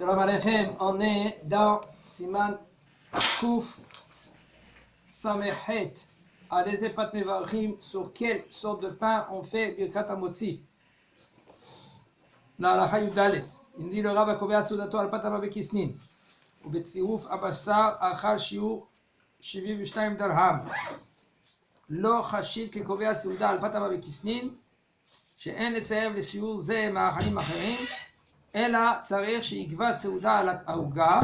Shalom Aleichem, on est dans Siman Kouf Samechet. Allez Pat Mevarim, sur quelle sorte de pain on fait Birkat Hamotzi? La halacha Yudalet. Il dit le Rav הקובע סעודתו על פת אבא בכיסנין ובצירוף הבשר אכל שיעור 72 דרהם. לא חשיב כקובע סעודה על פת אבא בכיסנין שאין לצייר לשיעור זה מאכלים אחרים, אלא צריך שיקבע סעודה על העוגה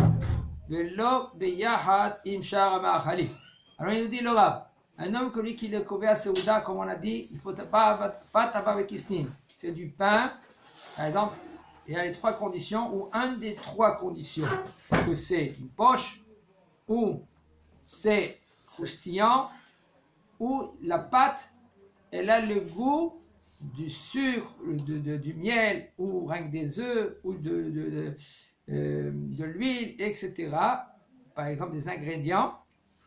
ולא ביחד עם שאר המאכלים. Alors il nous dit le Rav, un homme comme lui qui le קובע סעודה, comme on a dit, il faut pas אבא בכיסנין, c'est du pain, par exemple. Il y a les trois conditions, ou une des trois conditions, que c'est une poche, ou c'est croustillant, ou la pâte, elle a le goût du sucre, du miel, ou rien que des œufs, ou de l'huile, etc. Par exemple, des ingrédients.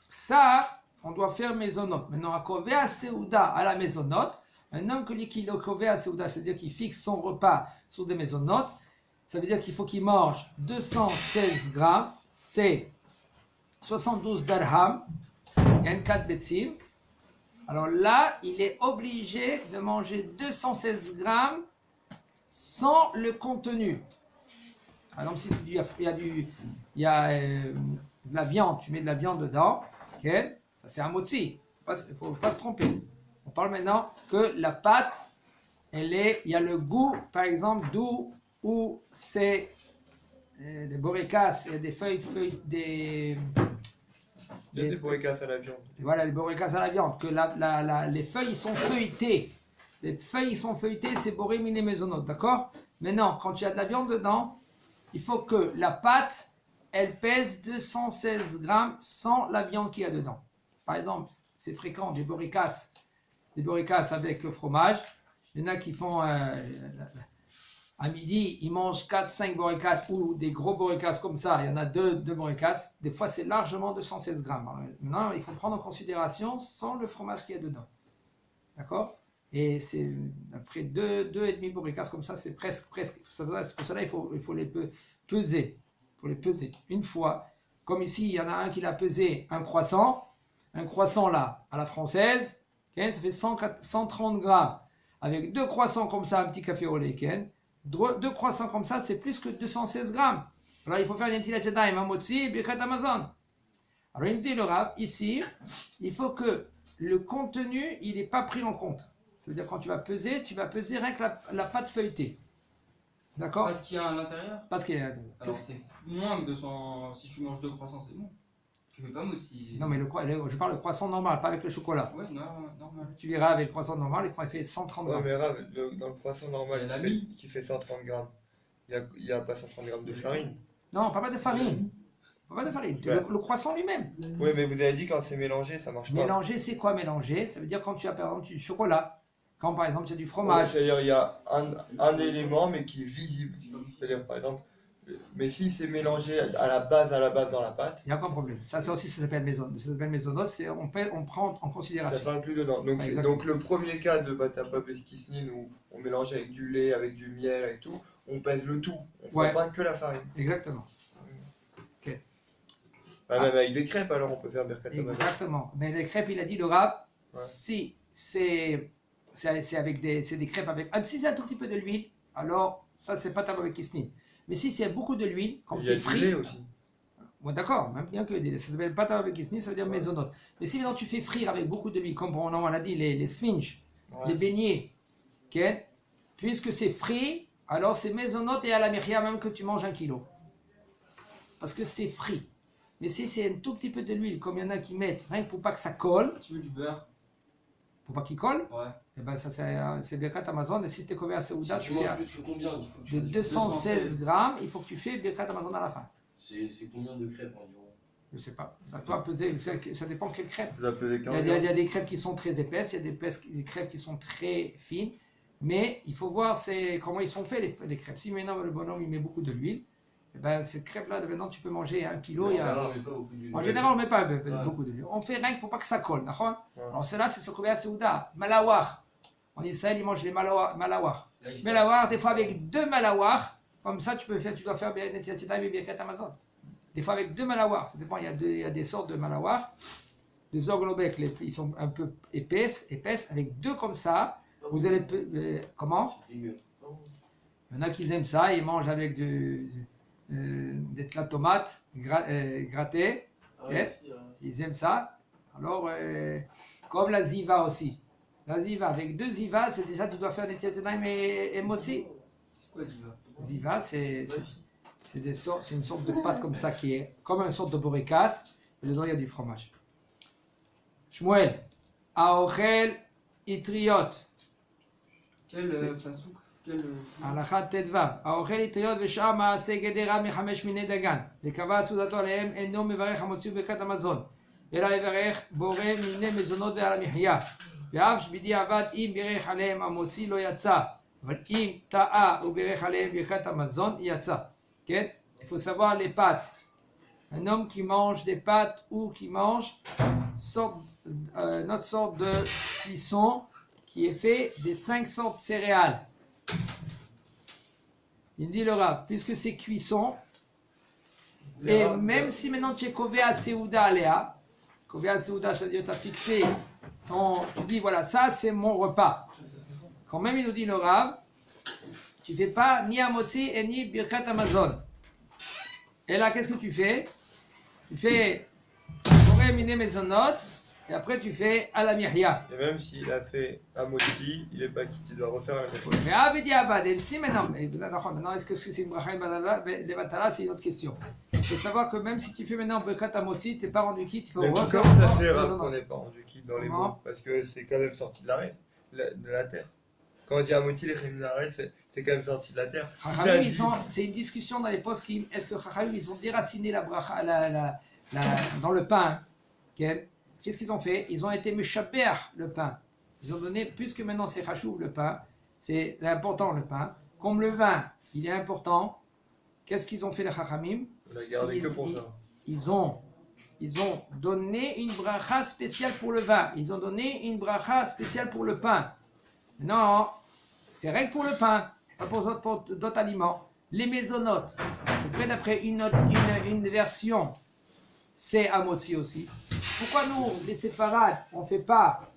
Ça, on doit faire maisonnote. Maintenant, à Kovea Seuda à la maisonnote, un homme qui le Kovea Seuda, c'est-à-dire qu'il fixe son repas sur des maisonnotes, ça veut dire qu'il faut qu'il mange 216 grammes, c'est 72 dirhams, et 4 betsim. Alors là, il est obligé de manger 216 grammes sans le contenu. Par exemple, si il y a de la viande, tu mets de la viande dedans, okay, ça c'est un motzi, il ne faut pas se tromper. On parle maintenant que la pâte, il y a le goût, par exemple, d'où ou c'est des borécas, des feuilles, des borécas à la viande. Voilà, les borécas à la viande, que les feuilles sont feuilletées. Les feuilles sont feuilletées, c'est boré miné maisonnote, d'accord? Maintenant, quand il y a de la viande dedans, il faut que la pâte, elle pèse 216 grammes sans la viande qu'il y a dedans. Par exemple, c'est fréquent, des borécas avec fromage. Il y en a qui font, à midi, ils mangent 4-5 borécas ou des gros borécas comme ça. Il y en a deux borécas. Des fois, c'est largement 216 grammes. Alors, maintenant, il faut prendre en considération sans le fromage qu'il y a dedans. D'accord? Et c'est après 2,5 borécas comme ça, c'est presque. C'est pour cela il faut les peser. Il faut les peser. Une fois, comme ici, il y en a un qui l'a pesé un croissant là, à la française, okay, ça fait 130 grammes. Avec 2 croissants comme ça, un petit café au lait, okay, 2 croissants comme ça, c'est plus que 216 grammes. Alors il faut faire une Netilat Yadayim, un motzi, Birkat Hamazon. Alors il me dit le Rav, ici, il faut que le contenu, il n'est pas pris en compte. Ça veut dire quand tu vas peser rien que la pâte feuilletée. D'accord? Parce qu'il y a à l'intérieur? Parce qu'il y a à l'intérieur. Alors c'est moins que 200, si tu manges 2 croissants, c'est bon. Tu fais pas motzi. Non mais je parle de croissant normal, pas avec le chocolat. Ouais, normal. Tu verras avec le croissant normal, il fait 130 grammes. Ouais, mais Rav, dans le croissant normal, Il y a qui fait 130 grammes, il n'y a pas 130 grammes de farine. Non, pas de farine. Pas de farine. Ouais. Le croissant lui-même. Oui, mais vous avez dit quand c'est mélangé, ça marche pas. Mélanger, c'est quoi mélanger? Ça veut dire quand tu as par exemple du chocolat, quand par exemple tu as du Ouais, fromage. c'est-à-dire il y a un élément, mais qui est visible. C'est-à-dire, par exemple, mais si c'est mélangé à la base dans la pâte, Il n'y a aucun problème. Ça aussi, ça s'appelle maisonnote. On prend en ça considération. s'inclut dedans. Donc, donc le premier cas de Batapa Beskisnin où on mélange avec du lait, avec du miel, avec tout, on pèse le tout. On ne Ouais. prend pas que la farine. Exactement. Ok. Même avec des crêpes, alors on peut faire Birkat Hamazon. Exactement. Mais les crêpes, il a dit le Rav, Ouais. si c'est des crêpes avec. Si c'est un tout petit peu de l'huile, alors ça, c'est pas avec kisnin. Mais si c'est beaucoup de l'huile, comme Il y a c'est du frit. lait aussi. Ouais, d'accord, même bien que ça s'appelle pata avec kisni, ça veut dire Ouais. maisonnote. Mais si maintenant tu fais frire avec beaucoup de l'huile, comme on a dit, les sphinx, Ouais. les beignets, okay, puisque c'est frit, alors c'est maisonnote et à la mairia même que tu manges 1 kilo. Parce que c'est frit. Mais si c'est un tout petit peu de l'huile, comme il y en a qui mettent, rien que pour pas que ça colle, Tu veux du beurre? pour pas qu'il colle, Ouais. et ben ça c'est Birkat Hamazon. Et si tu es combien à Seouda, Si tu tu fais manges plus que combien? Il faut que tu de fasses 216 grammes, il faut que tu fais Birkat Hamazon à la fin. C'est combien de crêpes environ? Je sais pas. Ça peut peser, ça dépend quelle crêpe. Vous appelez des Il y a des crêpes qui sont très épaisses, il y a des crêpes qui sont très fines, mais il faut voir comment ils sont faits les crêpes. Si maintenant le bonhomme il met beaucoup de l'huile, eh ben, cette crêpe-là, maintenant tu peux manger 1 kilo. Mais ça va, mais pas beaucoup d'huile. En général, on ne met pas Ouais. beaucoup d'huile. On fait rien que pour pas que ça colle. D'accord? Ouais. Alors cela, c'est ce qu'on appelle Seouda, malawar. En Israël, ils mangent les malawar. Là, il Malawar, des fois avec 2 malawar, Comme ça, tu dois faire Netilat Yadayim et Birkat Hamazon. Des fois avec 2 malawar, ça dépend, il y a des sortes de malawar. Des orglobek, les plis sont un peu épaisses, avec 2 comme ça, vous allez... comment? C'est dégueu. Il y en a qui aiment ça, ils mangent avec des tomates grattées, Ah ok? ouais, si, Ils aiment ça. Alors, comme la ziva aussi. La ziva, avec 2 ziva, c'est déjà, tu dois faire des tietenaim et motzi. C'est quoi Ziva? Ziva, c'est une sorte de pâte comme ça qui est comme une sorte de boricasse, et dedans il y a du fromage. Shmuel, Aochel Itriot. Quel pasouk? Quel. הלכה ט"ו, האוכל אטריות בשאר מעשה גדרה מחמש מיני דגן, וקבע סעודתו עליהם אינו מברך המוציא ברכת המזון, אלא לברך בורא מיני מזונות ועל המחיה, ואף שבדיעבד אם בירך עליהם המוציא לא יצא, אבל אם טעה ובירך עליהם ברכת המזון יצא. כן? Il faut savoir les pâtes. Un homme qui mange des pâtes ou qui mange notre sorte de cuisson qui est fait des 5 sortes de céréales. Il dit le Rav, puisque c'est cuisson, et même si maintenant tu es Kovea Seuda Aléa, Kovea Seuda, c'est-à-dire tu as fixé, tu dis voilà, ça c'est mon repas. Quand même il nous dit le Rav, tu ne fais pas ni Amotzi et ni Birkat Amazon. Et là, qu'est-ce que tu fais? Tu fais Boré Mine Mezonot, et après tu fais Alamihya. Et même s'il a fait un motzi, il est pas quitte, il doit refaire la même chose. Mais Abediabad, et si maintenant, est-ce que c'est une bracha de Vatala, c'est une autre question. Il faut savoir que même si tu fais maintenant Birkat Amotzi, tu n'es pas rendu quitte, il faut Mais refaire. comment ça c'est encore rare Mezonot. qu'on n'est pas rendu quitte dans les Comment mots? Parce que c'est quand même sorti de de la terre. Quand on dit à moitié les Réminaret, c'est quand même sorti de la terre. Si ça Chachamim, dit- c'est une discussion dans les postes qui, est-ce que Chachamim, ils ont déraciné la bracha dans le pain? Qu'est-ce qu'ils ont fait? Ils ont été meshaber le pain. Ils ont donné, puisque maintenant c'est chachouv le pain, c'est important le pain. Comme le vin, il est important. Qu'est-ce qu'ils ont fait les Chachamim? On a gardé que pour ça. Ils ont donné une bracha spéciale pour le vin. Ils ont donné une bracha spéciale pour le pain. Non, c'est rien que pour le pain, pas pour d'autres aliments. Les mésonotes, c'est près d'après une version, c'est Amotzi aussi. Pourquoi nous, les séfarades, on ne fait pas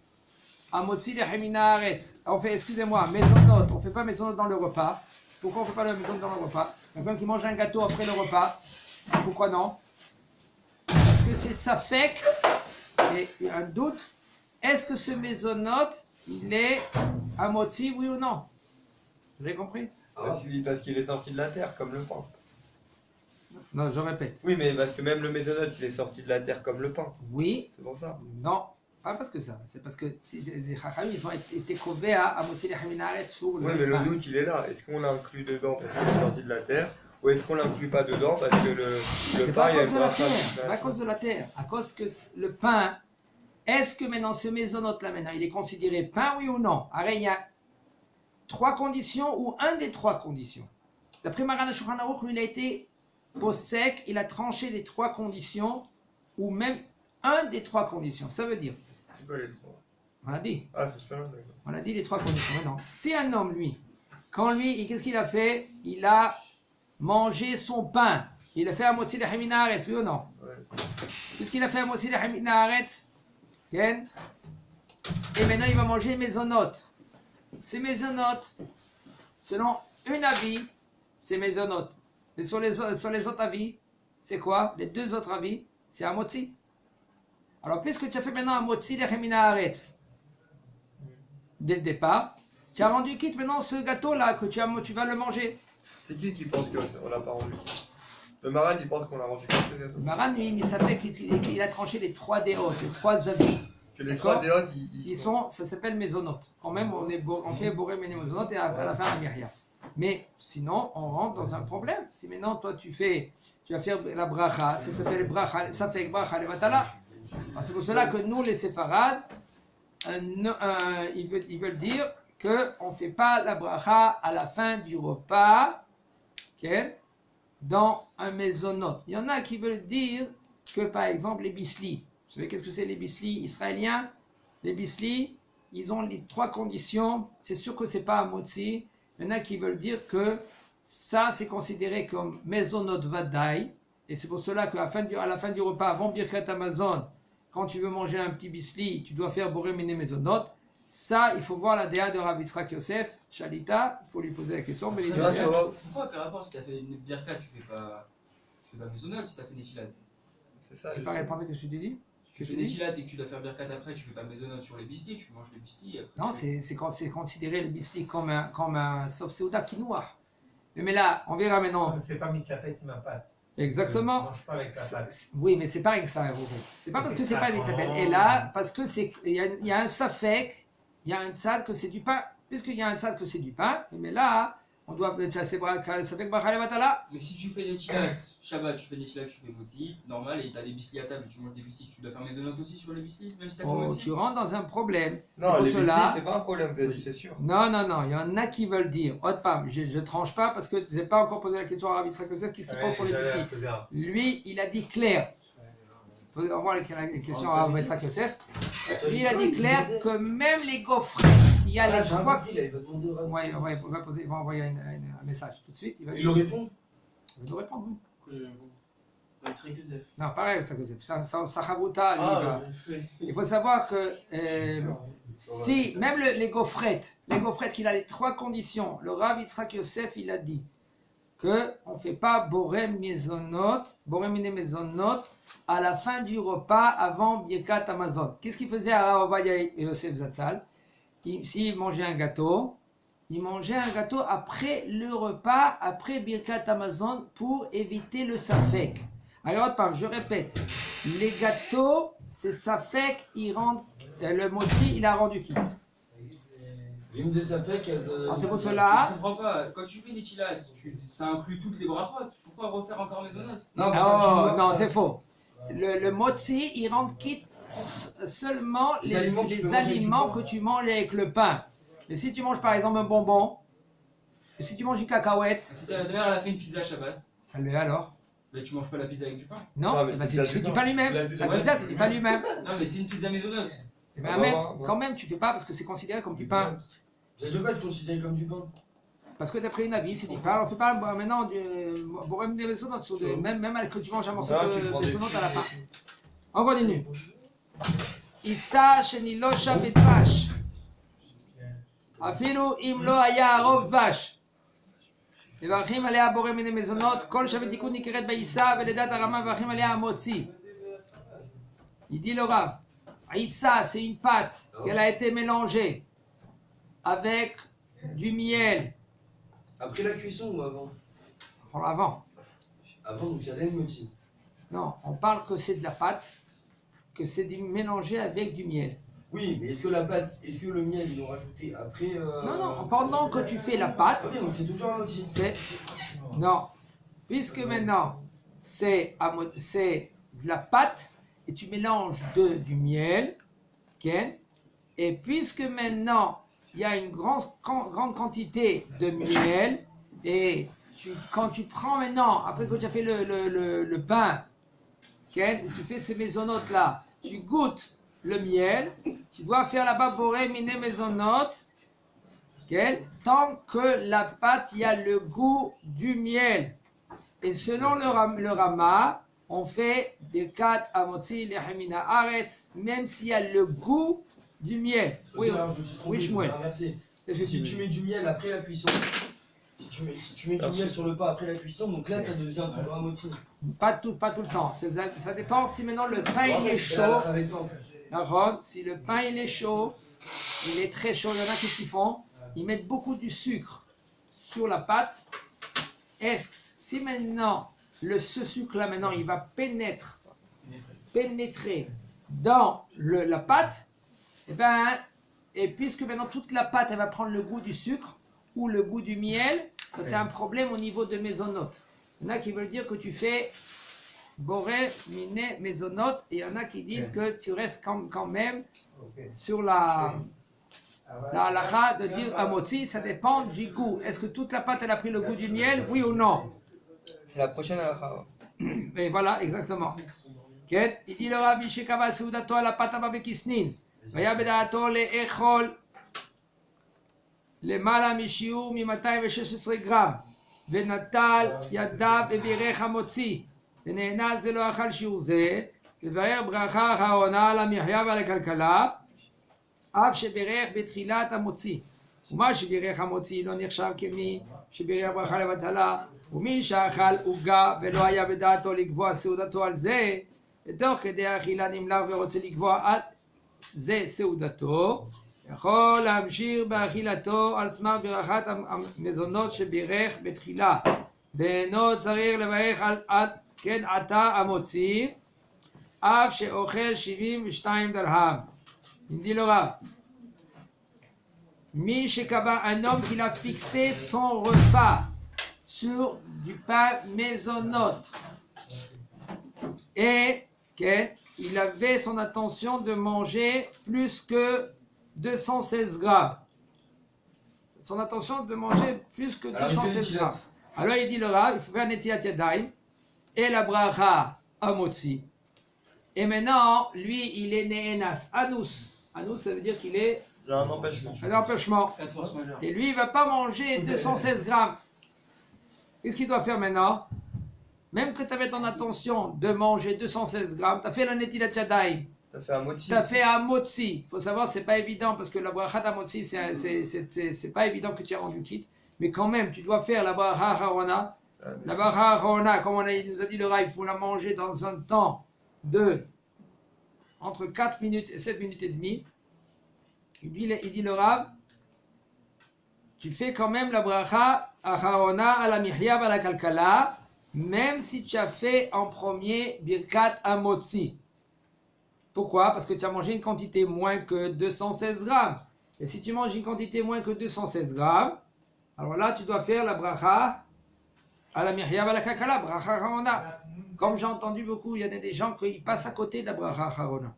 Amotzi les Hemina Haaretz? On fait, excusez-moi, mésonotes, on ne fait pas mésonotes dans le repas. Pourquoi on ne fait pas la mésonote dans le repas? Quelqu'un qui mange un gâteau après le repas, pourquoi non? Parce que c'est safek, c'est un doute. Est-ce que ce mésonote, il est Amotzi, oui ou non? Vous avez compris? Parce qu'il est sorti de la terre, comme le pain. Non, je répète. Oui, mais parce que même le mésonote, il est sorti de la terre comme le pain. Oui, C'est pour ça. non, pas parce que ça. C'est parce que les Chachamim, ils ont été covés à Amotzi les Haminaret sur le Oui, mais le pain. doute, il est là. Est-ce qu'on l'inclut dedans parce qu'il est sorti de la terre? Ou est-ce qu'on l'inclut pas dedans parce que le C'est pain, pas à il y a cause une de la bracha terre. de C'est pas à cause de la terre. À cause que le pain, est-ce que maintenant ce mésonote là maintenant, il est considéré pain, oui ou non? Alors, il y a 3 conditions ou un des 3 conditions. D'après Maran Shulchan Aruch, lui, il a été sec, il a tranché les 3 conditions ou même un des 3 conditions. Ça veut dire, C'est quoi les trois? on a dit, Ah, c'est ça, d'accord. on a dit les 3 conditions. Maintenant, si un homme, lui, qu'est-ce qu'il a fait? Il a mangé son pain. Il a fait un motzi de Hamina Haaretz, oui ou non? Ouais. Puisqu'il a fait un motzi de Hamina Haaretz, et maintenant il va manger mésonotes. Ces mésonotes, selon un avis, c'est mésonotes. Et sur les autres avis, c'est quoi? Les 2 autres avis, c'est un motzi. Alors, puisque tu as fait maintenant un motzi de Hamina Haaretz, dès le départ, tu as rendu quitte maintenant ce gâteau-là que tu vas le manger. C'est qui pense qu'on l'a pas rendu quitte? Le Maran, il pense qu'on l'a rendu quitte, le gâteau. Maran, lui, mais ça fait qu'il a tranché les 3 déotes, les 3 avis. Que les D'accord. 3 déotes, Ils sont, ça s'appelle mésonotes. Quand même, on fait Boré Méné mésonotes et à la fin, la Myria. Mais sinon, on rentre dans un problème. Si maintenant, toi, tu vas faire la bracha, ça s'appelle bracha, ça fait bracha le vatala. C'est pour cela que nous, les séfarades, ils veulent dire qu'on ne fait pas la bracha à la fin du repas, okay, dans un mésonote. Il y en a qui veulent dire que, par exemple, les bislis, vous savez qu'est-ce que c'est les bislis israéliens? Les bislis, ils ont les 3 conditions. C'est sûr que c'est pas un motzi. Il y en a qui veulent dire que ça c'est considéré comme Mezonot Vadaï, et c'est pour cela qu'à la fin du repas, avant Birkat Hamazon, quand tu veux manger un petit bisli, tu dois faire Boré Mine Mezonot. Ça, il faut voir la déa de Rav Yitzhak Yosef, Shalita, il faut lui poser la question. Mais il Grâce dit, au Rav. Pourquoi, quel rapport, si t'as fait une birka, tu fais pas maisonnette si t'as fait Netilat? C'est ça. j'ai pas répondu à ce que tu dis. Tu fais Netilat et que tu dois faire birkat après, tu fais pas maisonnette sur les biscuits, tu manges les biscuits. Non, c'est considéré le bisli comme un sauf Seuda quinoa. Mais là, on verra maintenant. C'est pas mitlapet ma pâte. Exactement. Je mange pas avec la pâte. Oui, mais c'est pas avec ça, Rovo. C'est pas parce que c'est pas une tabelle. Et là, parce que il y a un safek, il y a un tzad que c'est du pain. Puisqu'il y a un tzad que c'est du pain, mais là, on doit safek brachale batala. Mais si tu fais Netilat, Shabbat, tu fais Netilat, tu fais moti, normal, et t'as des biscuits à table, tu manges des biscuits, tu dois faire maisonnette aussi sur les biscuits, même si t'as fait Oh, moti. tu rentres dans un problème. Non, pour les cela- biscuits, c'est pas un problème, vous avez dit, c'est sûr. Non, il y en a qui veulent dire. Je tranche pas parce que je n'ai pas encore posé la question à Rav Yitzhak Yosef, qu'est-ce qu'il pense sur les biscuits. Lui, il a dit clair. On va voir la question à Rav Yitzhak Yosef. Lui, il a dit clair que même les gaufres, il y a les trois. Il va demander au Rav. Ouais, il va envoyer un message tout de suite. Il va Il le répond. Il va nous répondre, oui. Non, pareil, Yitzhak Yosef. Sa chavruta, lui, va- il faut savoir que si, même les gaufrettes qu'il a les trois conditions, le Rav Yitzhak Yosef, il a dit qu'on ne fait pas borem mine mezonot à la fin du repas avant Birkat Hamazon. Qu'est-ce qu'il faisait à Rav Ovadia Yosef Zatzal? S'il mangeait un gâteau, il mangeait un gâteau après le repas, après Birkat Hamazon, pour éviter le safek. Alors, je répète, les gâteaux, c'est safek, le motzi, il a rendu quitte. Il me dit ça fait qu'elle. Alors, c'est pour Je cela. comprends pas, quand tu fais Netilat, ça inclut toutes les brachot, pourquoi refaire encore maisonnette? Non, c'est faux. Le motzi, il rend quitte seulement Les aliments que tu peux manger avec du aliments pain. que tu manges avec le pain. Mais si tu manges par exemple un bonbon, et si tu manges du cacahuète, Si ta mère elle a fait une pizza Shabbat, alors mais tu manges pas la pizza avec du pain. non, Non, mais eh ben, c'est c'est du du pain lui-même. La pizza, c'est du pain lui-même. Non, mais c'est une pizza maisonnette. Eh ben, Ah, même, bon, bon. quand même, tu fais pas parce que c'est considéré comme du pain. Ça veut dire quoi, c'est considéré comme du pain? Parce que d'après une avis, c'est du pain. On fait pas maintenant du borem des maisonnotes sur même que tu manges un morceau Ça, tu de prends des maisonnote à la fruits. fin. On continue. Issa shenilosha bedvash. Afilu im lo haya arov dvash. מברכים עליה בורא מיני מזונות, כל שווה תיקון נקראת בעיסה ולדת הרמה מברכים עליה המוציא. Il dit le Rav, Aïssa, c'est une pâte qu'elle a été mélangée avec du miel. Après la cuisson ou avant? Avant. Avant, donc ça donne aussi. Non, on parle que c'est de la pâte, que c'est mélangé avec du miel. Oui, mais est-ce que la pâte, est-ce que le miel, ils l'ont rajouté après Non, pendant que tu fais la pâte, Ok, donc c'est toujours un motif. non, puisque maintenant c'est de la pâte et tu mélanges du miel, Ken, et puisque maintenant il y a une grande quantité de miel, et quand tu prends maintenant, après que tu as fait le pain, Ken, tu fais ces maisonnotes là, tu goûtes le miel, tu dois faire la boré mine maisonnote, tant que la pâte, il y a le goût du miel. Et selon le Rama, on fait Birkat Hamotzi Lehemina Aretz, même s'il y a le goût du miel. Oui, Alors, je me suis trompé, oui, je me Shmuel. suis inversé. Qu'est-ce que Si tu tu veux mets du miel après la cuisson, si tu mets du miel sur le pain après la cuisson, donc là ça devient toujours un motif. Pas tout le temps. Ça dépend si maintenant le pain il est chaud. Avec toi en plus. D'accord. Si le pain il est chaud, il est très chaud, il y en a qu'est-ce qu'ils font? Ils mettent beaucoup du sucre sur la pâte. Si maintenant ce sucre là maintenant il va pénétrer dans la pâte, et puisque maintenant toute la pâte elle va prendre le goût du sucre ou le goût du miel, ça c'est un problème au niveau de maisonnote. Il y en a qui veulent dire que tu fais boré, miné, maisonnote, et il y en a qui disent que tu restes quand même sur la halakha de dire amotzi, ça dépend du goût. Est-ce que toute la pâte elle a pris le goût du miel, oui ou non? C'est la prochaine halakha. Mais voilà, exactement. כן? איתי לרבי שקבע סעודתו על הפת הבא בכסנין והיה בדעתו לאכול למעלה משיעור מ-216 גרם ונטל ידיו בבירך המוציא, ונאנס ולא אכל שיעור זה, וברך ברכה אחרונה על המחיה ועל הכלכלה, אף שברך בתחילת המוציא. ומה שבירך המוציא לא נחשב כמי שבירך ברכה לבטלה, ומי שאכל עוגה ולא היה בדעתו לקבוע סעודתו על זה, ותוך כדי האכילה נמלך ורוצה לקבוע על זה סעודתו, יכול להמשיך באכילתו על סמך ברכת המזונות שבירך בתחילה, ואינו צריך לברך על כן עתה המוציא, אף שאוכל 72 דרהם. dit le Rav. Mi shekava, un homme qui a fixé son repas sur du pain maisonnote. Et il avait son intention de manger plus que 216 grammes. Son intention de manger plus que 216 grammes. Alors il dit le Rav, il faut faire netilat yadayim et la bracha amotzi. Et maintenant, lui, il est ne'enas, anus. Anus, ça veut dire qu'il est un empêchement. un empêchement. 4 forces majeures. Et lui, il ne va pas manger 216 grammes. Qu'est-ce qu'il doit faire maintenant? Même que tu avais ton intention de manger 216 grammes, tu as fait la netilat yadayim. Tu as fait un motzi. Tu as fait un motzi. Il faut savoir, c'est pas évident parce que la bracha d'amotzi, c'est pas évident que tu aies rendu quitte. Mais quand même, tu dois faire la bracha harona. La bracha harona, comme il nous a dit le Rav, il faut la manger dans un temps de entre 4 minutes et 7 minutes et demie. Il dit le Rav, tu fais quand même la bracha harona à la mihya à la kalkala, même si tu as fait en premier birkat amotzi. Pourquoi? Parce que tu as mangé une quantité moins que 216 grammes. Et si tu manges une quantité moins que 216 grammes, alors là, tu dois faire la bracha à la mihya à la kalkala, bracha harona. Comme j'ai entendu beaucoup, il y a des gens qui passent à côté de la bracha harona.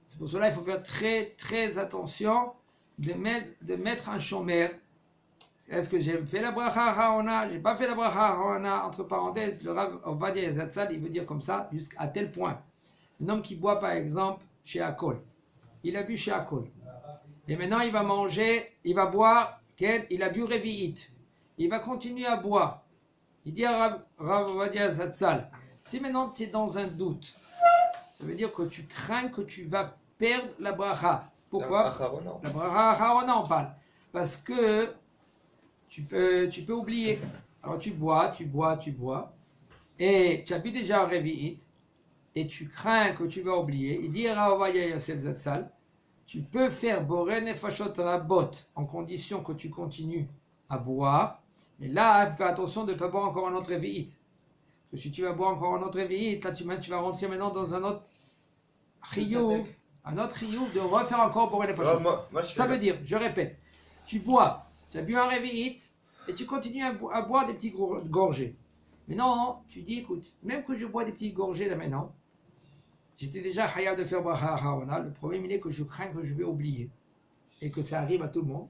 C'est pour cela qu'il faut faire très très attention de mettre un shomer. Est-ce que j'ai fait la bracha harona? J'ai pas fait la bracha harona. Entre parenthèses, le Rav Ovadia Zatzal, il veut dire comme ça, jusqu'à tel point. Un homme qui boit par exemple chez Akol, il a bu chez Akol. Et maintenant il va manger, il va boire, il a bu Revi'it. Il va continuer à boire. Il dit à Rav Ovadia Zatzal, si maintenant tu es dans un doute, ça veut dire que tu crains que tu vas perdre la bracha. Pourquoi? La bracha harona on parle. Parce que tu peux oublier. Alors tu bois, et tu as bu déjà un Revi'it, et tu crains que tu vas oublier. Il dit à Rav Ovadia Yosef Zatzal, tu peux faire boré nefashot rabot en condition que tu continues à boire. Mais là, fais attention de ne pas boire encore un autre Revi'it. Parce que si tu vas boire encore un autre Revi'it, là tu vas rentrer maintenant dans un autre chiyuv, de refaire encore boré nefashot. Ça veut dire, je répète, tu bois, tu as bu un Revi'it, et tu continues à boire des petites gorgées. Mais non, tu dis, écoute, même que je bois des petites gorgées là maintenant, j'étais déjà chayav de faire bracha harona. Le problème, il est que je crains que je vais oublier et que ça arrive à tout le monde.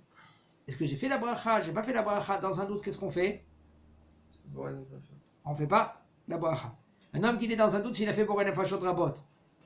Est-ce que j'ai fait la bracha? J'ai pas fait la bracha. Dans un doute, qu'est-ce qu'on fait? On fait pas la bracha. Un homme qui est dans un doute, s'il a fait boré nefashot rabot,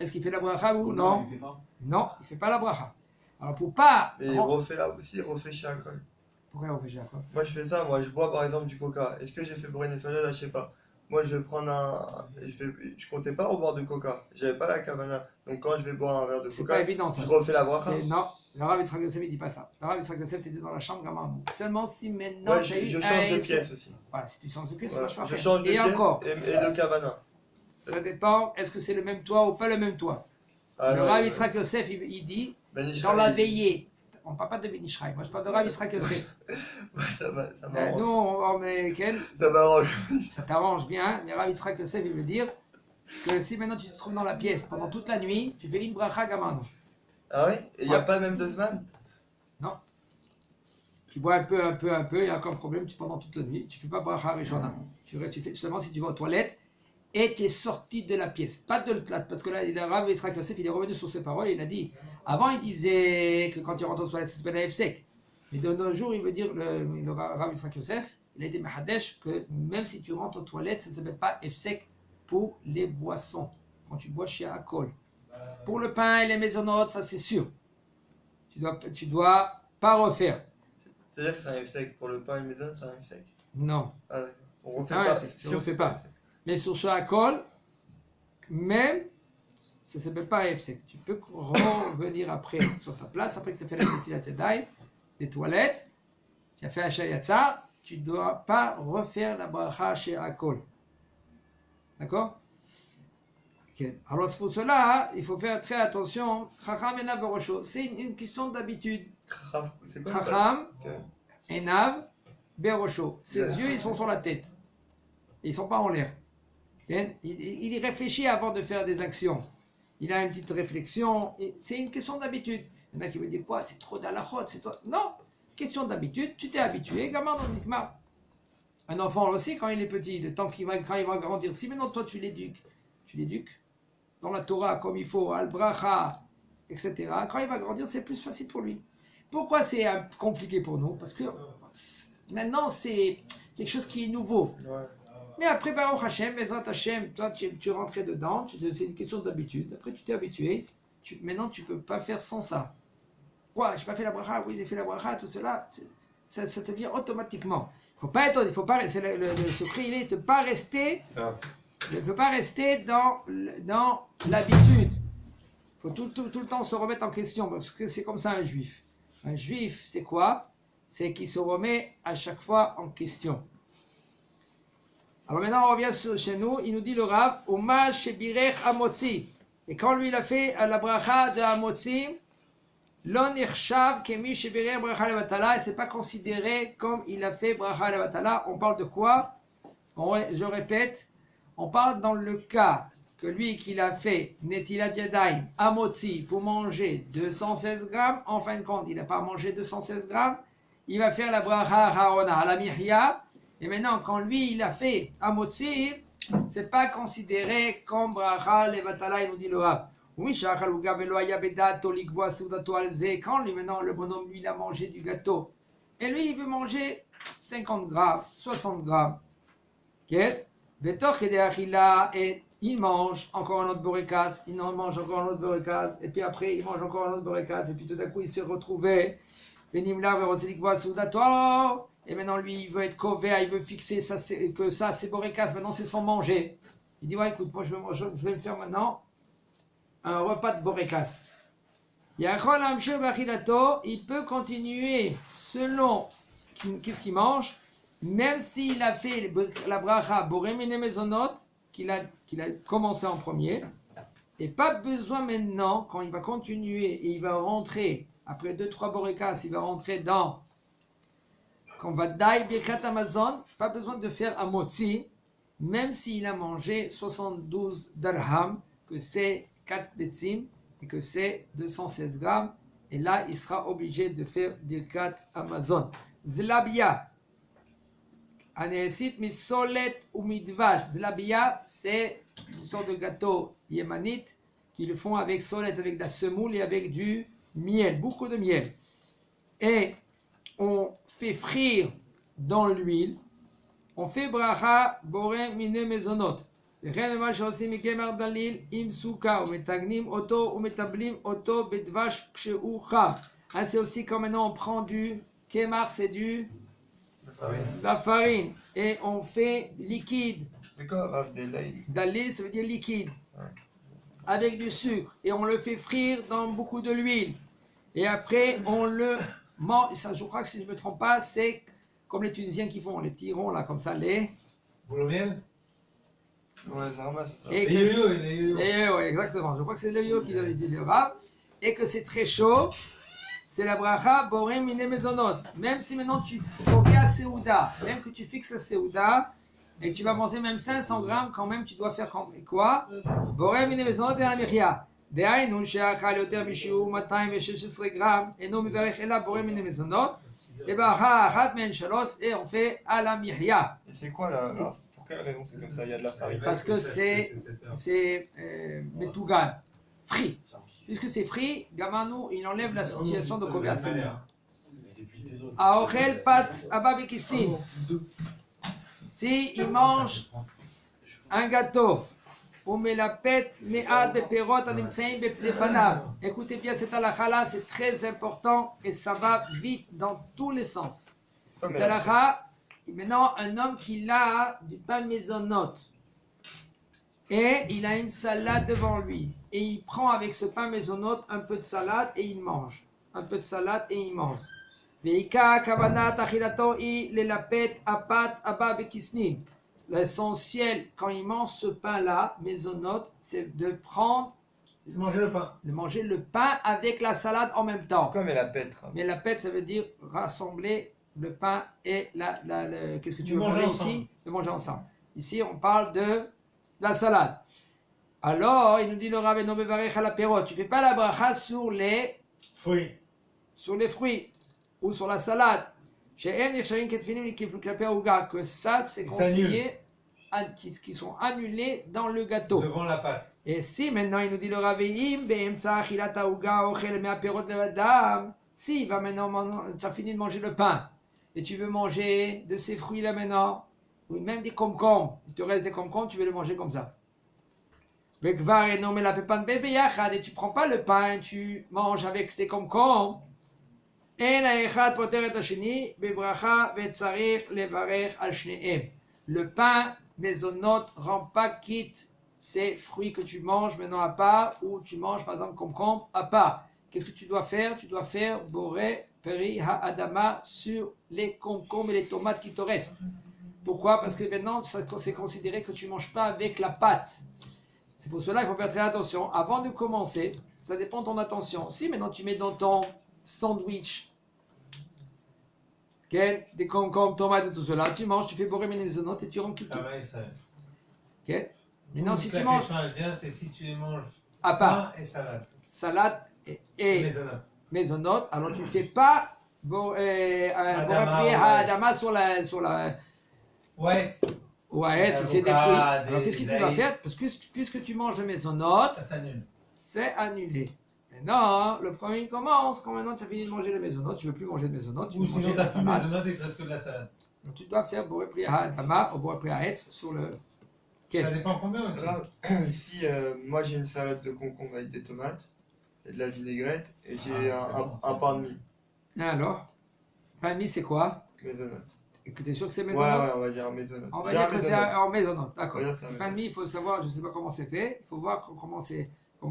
est-ce qu'il fait la bracha ou non? Il fait pas. Non, il fait pas la bracha. Alors pour pas. Et il refait là aussi, il refait chez Akol. Pourquoi on fait ça quoi? Moi je fais ça, moi je bois par exemple du coca. Est-ce que j'ai fait boré nefashot? Je sais pas. Moi je vais prendre je comptais pas au bord de coca. J'avais pas la kavana. Donc quand je vais boire un verre de C'est coca, pas évident ça. je refais la bracha. Non, le Rav Yitzhak Yosef il dit pas ça. Le Rav Yitzhak Yosef t'étais dans la chambre gamin. Seulement si maintenant Ouais, t'as eu je un change de essai. pièce aussi. Voilà, si tu changes de pièce, Ouais, ça marche je pas. change de Et pièce encore, et de kavana. ça dépend, est-ce que c'est le même toit ou pas le même toit? Ah, Le non, Rav Yitzhak Yosef il dit, dans la veillée, on ne parle pas de Ben Ishraï, moi je parle de Rav Yitzhak Yosef. Ouais, ça Nous, m'arrange. on met Ken, Ça m'arrange. ça t'arrange bien, mais Rav Yitzhak Yosef il veut dire que si maintenant tu te trouves dans la pièce pendant toute la nuit, tu fais une bracha gaman. Ah oui? Et il n'y a pas même de semaine? Tu bois un peu, il n'y a aucun problème, pendant toute la nuit, tu ne fais pas bracha rishona. Tu fais seulement si tu vas aux toilettes et tu es sorti de la pièce. Pas de parce que là, le Rav Yitzhak Yosef, il est revenu sur ses paroles, il a dit, avant il disait que quand tu rentres aux toilettes, ça s'appelle Efsek. Mais de nos jours, il veut dire, le Rav Yitzhak Yosef, il a été Mahadesh, que même si tu rentres aux toilettes, ça ne s'appelle pas Efsek pour les boissons, quand tu bois chez Akol. Pour le pain et les maisonnotes, ça c'est sûr. Tu dois pas refaire. C'est-à-dire que c'est un F-sec. Pour le pain et le maison, c'est un F-sec. Non. Ah, d'accord. On refait Ah, pas, c'est c'est on sûr. refait pas. Mais sur Sha'akol, même, ça s'appelle pas Efsek. Tu peux revenir après sur ta place, après que tu as fait la Netilat Yadayim, des toilettes, tu as fait un Shayatsa, tu ne dois pas refaire la bracha chez Akol. D'accord? Ok. Alors c'est pour cela, il faut faire très attention. Chacham Enav Berosho. C'est une question d'habitude. Chacham, c'est quoi le Chacham Ok. Enav Berosho. Ses Yes. yeux, ils sont sur la tête. Ils ne sont pas en l'air. Il y réfléchit avant de faire des actions. Il a une petite réflexion. C'est une question d'habitude. Il y en a qui me disent quoi? C'est trop d'alachot, c'est toi. Non, question d'habitude. Tu t'es habitué. Gamin dans l'ikmar. Un enfant aussi, quand il est petit, le temps quand il va grandir. Si maintenant toi tu l'éduques dans la Torah comme il faut, al-bracha, etc. Quand il va grandir, c'est plus facile pour lui. Pourquoi c'est compliqué pour nous? Parce que maintenant c'est quelque chose qui est nouveau. Ouais. Mais après, Baruch Hashem, Bezrat Hashem, toi tu rentrais dedans, c'est une question d'habitude. Après tu t'es habitué, maintenant tu ne peux pas faire sans ça. Quoi, je n'ai pas fait la bracha, oui j'ai fait la bracha, tout cela, ça te vient automatiquement. Il ne faut pas, c'est le secret, il est de ne pas rester, ne peut pas rester dans l'habitude. Il faut tout le temps se remettre en question, parce que c'est comme ça un juif. Un juif, c'est quoi? C'est qu'il se remet à chaque fois en question. Alors maintenant, on revient chez nous. Il nous dit le Rav, Uma shebirech amotzi. Et quand lui, il a fait la bracha de amotzi, l'on irshav kemi shebirech bracha levatala, et c'est pas considéré comme il a fait bracha levatala. On parle de quoi? Je répète, on parle dans le cas que lui, qu'il a fait netilat yadayim amotzi pour manger 216 grammes, en fin de compte, il n'a pas mangé 216 grammes, il va faire la bracha harona à la mihya. Et maintenant, quand lui, il a fait Amotzi, c'est pas considéré comme bracha levatala, il nous dit le Rav. Quand lui, maintenant, le bonhomme, lui, il a mangé du gâteau. Et lui, il veut manger 50 grammes, 60 grammes. Et il mange encore un autre borékas, il en mange encore un autre borékas, et puis après, il mange encore un autre borékas, et puis tout d'un coup, il s'est retrouvé. Et maintenant, lui, il veut être couvert, il veut fixer ça, que ça, c'est borékas, maintenant, c'est son manger. Il dit, ouais, écoute, moi, je vais me faire maintenant un repas de borékas. Il peut continuer selon qu'est-ce qu'il mange, même s'il a fait la bracha boremine mezonot, qu'il a commencé en premier, et pas besoin maintenant, quand il va continuer et il va rentrer, après 2-3 borékas, il va rentrer dans quand on va daï birkat Amazon, pas besoin de faire un motzi, même s'il a mangé 72 dirhams, que c'est 4 betzim, et que c'est 216 grammes, et là, il sera obligé de faire birkat Amazon. Zlabia, anesit misolet ou midvash. Zlabia, c'est une sorte de gâteau yémanite qu'ils font avec solet, avec de la semoule et avec du miel, beaucoup de miel. Et on fait frire dans l'huile, on fait bracha boré mine mezonot. וכן מה שעושים מקמח דליל עם סוכה ומתגנים אותו ומטבלים אותו בדבש כשהוא חם. C'est aussi comme maintenant on prend du kemar, c'est de la farine, et on fait liquide. C'est quoi, Rav, des laïcs? Dalil, ça veut dire liquide, Ouais. avec du sucre, et on le fait frire dans beaucoup de l'huile. Et après, on le mange. Ça, je crois que si je ne me trompe pas, c'est comme les Tunisiens qui font les petits ronds là, comme ça, les. Pour le miel? Ouais, c'est normal, c'est ça. Et Les que- yo-yo, les yo-yo. ouais, exactement. Je crois que c'est le yo qui avait dit le Rav. Et que c'est très chaud. C'est la bracha borem mine mezonot. Même si maintenant tu fais à Seouda, même que tu fixes à Seouda, et que tu vas manger même 500 grammes, quand même tu dois faire quoi? Borem mine mezonot et la miria. דהיינו שאכל יותר משיעור 216 גרם, אינו מברך אלא בורא מן המזונות, וברכה אחת מהן 3, et on fait à la mihya. Et c'est quoi là, Rav? Pour quelle raison c'est comme ça? Il y a de la farine. Parce que c'est metougan, frit. Puisque c'est frit, Gamanu, il enlève la situation de Kobe Assemblea. Aochel pat abba bekistin. Si il mange un gâteau, ou melapet me'ad beperot animseim bepnefanav. Écoutez bien cette halakha-là, c'est très important et ça va vite dans tous les sens. Ouais, mais Cette halakha, maintenant, un homme qui a du pain maisonnote et il a une salade devant lui et il prend avec ce pain maisonnote un peu de salade et il mange. Un peu de salade et il mange. Veika kavanat achilato i lelapet apat abba bekisnin. L'essentiel, quand il mange ce pain-là, maisonnote, c'est de prendre, C'est manger le pain. de manger le pain avec la salade en même temps. Pourquoi mais la pètre? Mais la pète, ça veut dire rassembler le pain et qu'est-ce que tu De veux manger manger ensemble. ici? De manger ensemble. Ici, on parle de la salade. Alors, il nous dit le Rav Eno Mevarech à l'apéro. Tu fais pas la bracha sur les Fruits. fruits ou sur la salade. Que ça, c'est Ils conseillé qui sont annulés dans le gâteau. Devant la pâte. Et si maintenant il nous dit le Raveim, si va maintenant, tu as fini de manger le pain et tu veux manger de ces fruits-là maintenant, ou même des concombres, il te reste des concombres, tu veux le manger comme ça. Et tu prends pas le pain, tu manges avec tes concombres. Le pain maisonnote rend pas quitte ces fruits que tu manges maintenant à part, ou tu manges par exemple concombre à part. Qu'est-ce que tu dois faire? Tu dois faire boré peri ha-adama sur les concombres et les tomates qui te restent. Pourquoi? Parce que maintenant c'est considéré que tu ne manges pas avec la pâte. C'est pour cela qu'il faut faire très attention. Avant de commencer, ça dépend de ton attention. Si maintenant tu mets dans ton sandwich des concombres, tomates et tout cela, tu manges, tu fais boré ménézonote et tu rentres tout. Ah ouais, ça. Maintenant, Donc, si la tu manges question, elle vient, c'est si tu les manges à part pain et salade. salade et Maisonnable. maisonnote, alors tu ne fais pas boré ha-adama sur la Ouais. ouais, si c'est des fruits. Avocat, Alors qu'est-ce que tu vas faire? Parce que puisque tu manges le maisonnote, Ça s'annule. c'est annulé. Maintenant, le premier commence quand maintenant tu as fini de manger le maisonnote, tu ne veux plus manger le maisonnote, tu Ou veux sinon, manger t'as la plus salade. maisonnade et il te reste que de la salade. Donc tu dois faire boré ha-adama ou boré ha-etz sur le... Ça Quel? dépend combien aussi. Grave. Si moi j'ai une salade de concombre avec des tomates et de la vinaigrette et j'ai Ah, c'est bon, un pain de mie, Alors, pain de mie c'est quoi? maisonnote. Et que tu es sûr que c'est Ouais, maisonnote? ouais, on va dire maisonnote. On va J'ai dire un que c'est maisonnote. en maisonnote, On d'accord. va dire que c'est un Le pain de maisonnote. mie, il faut savoir, je ne sais pas comment c'est fait, il faut voir comment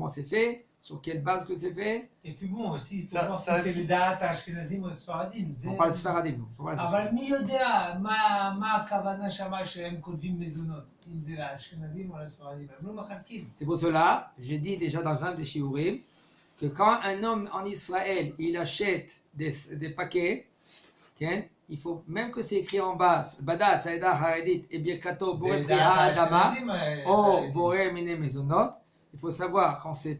c'est fait, sur quelle base que c'est fait. Et puis bon, aussi, il faut Ça- voir si ça- c'est les dates ashkenazim ou sfaradim. On parle de Sfaradim, nous. On parle de אבל מי יודע מה הכוונה שמה שהם כותבים מזונות, אם זה לאשכנזים או לספרדים, הם לא מחלקים. C'est pour cela, j'ai dit déjà dans un des shiurim, que quand un homme en Israël, il achète des paquets, il faut, même que c'est écrit en bas, Badat, Saïda, Haredit, et Birkato, זה Boré, לדעת Priha, Adama, האשכנזים האלה. Oh, Boré, Mine, Mezonot, il faut savoir, quand c'est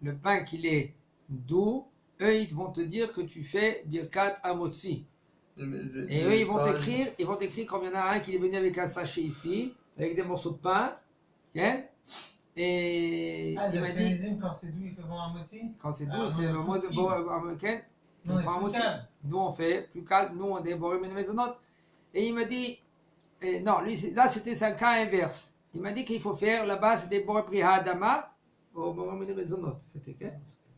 le pain qu'il est doux, eux, ils vont te dire que tu fais Birkat Amotsi. Et eux, ils vont t'écrire comme il y en a un qui est venu avec un sachet ici, avec des morceaux de pain, et Ah, il m'a dit, האשכנזים quand c'est doux, ils font un moti? quand c'est Ah, doux, c'est le non, mot de plus américain. Non, On fait un moti. Nous, on fait plus calme, nous, on est boré maisonnote. Et il m'a dit, non, lui, là, c'était un cas inverse. Il m'a dit qu'il faut faire, là-bas, c'était boré priha adama, au boré maisonnote.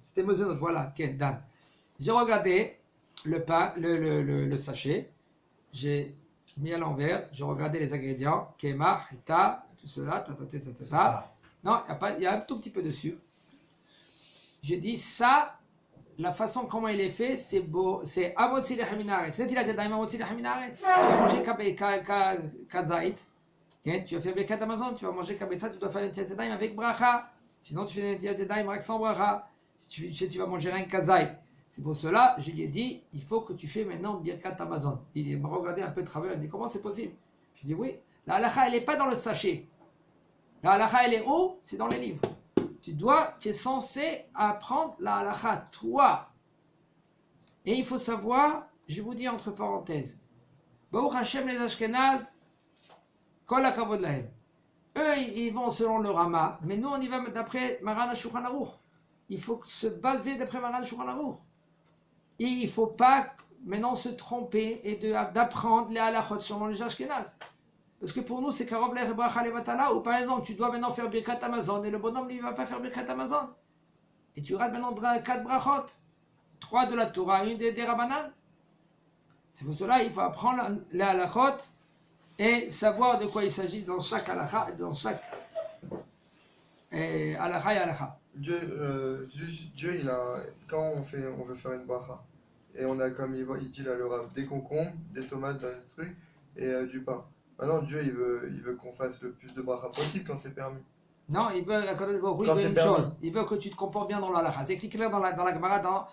C'était maisonnote, voilà, quel dan. J'ai regardé le pain, le sachet, j'ai mis à l'envers, j'ai regardé les ingrédients, kema, hita, tout cela, ta. Non, il y a un tout petit peu de sucre. J'ai dit ça, la façon comment il est fait, c'est beau, c'est amotzi lechaminaret. C'est il a dit daim amotzi lechaminaret. Tu vas manger kazaït, tu vas faire bekat Amazon, tu vas manger kabetza, tu dois faire l'entiète daim avec bracha. Sinon tu fais l'entiète daim avec sans bracha. Si tu vas manger un kazaït. C'est pour cela, je lui ai dit, il faut que tu fais maintenant birkat Amazon. Il m'a regardé un peu de travers, il m'a dit comment c'est possible? Je lui ai dit oui, la halakha elle n'est pas dans le sachet. La halakha elle est où? C'est dans les livres. Tu es censé apprendre la halakha, toi. Et il faut savoir, je vous dis entre parenthèses, Baruch Hashem les Ashkenaz, kol hakavod lahem. Eux, ils vont selon le Rama, mais nous, on y va d'après Maran HaShulchan Aruch. Il faut se baser d'après Maran HaShulchan Aruch. Et il ne faut pas maintenant se tromper et d'apprendre les halachot selon les Ashkenaz. Parce que pour nous, c'est Karov le Bracha le Matala, ou par exemple, tu dois maintenant faire Birkat Amazon, et le bonhomme, lui, il ne va pas faire Birkat Amazon. Et tu rates maintenant 4 brachot, 3 de la Torah, une des Rabbanan. C'est pour cela qu'il faut apprendre les halachot et savoir de quoi il s'agit dans chaque halakha, dans chaque halakha et halakha. Dieu, il a, quand on veut faire une bracha, et on a comme il dit là le Rav, des concombres, des tomates dans le truc et du pain. Maintenant Dieu il veut qu'on fasse le plus de bracha possible quand c'est permis. Non, il veut, Quand c'est une permis. chose. Il veut que tu te comportes bien dans la halakha. C'est écrit clair dans la Gemara, dans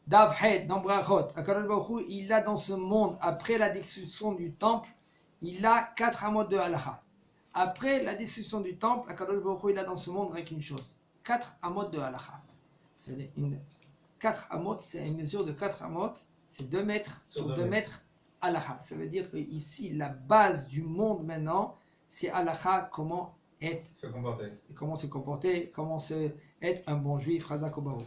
Dav Het, dans Brachot. Akadosh Baruch Hu, il a dans ce monde, après la destruction du temple, il a 4 amot de halakha. Après la destruction du temple, Akadosh Baruch Hu, il a dans ce monde avec une chose. 4 amot de halakha. C'est-à-dire 4 amot, c'est une mesure de 4 amot, c'est 2 mètres sur 2 mètres halakha. Ça veut dire que ici, la base du monde maintenant, c'est halakha, comment se comporter, comment être un bon juif, Razak Obaruch.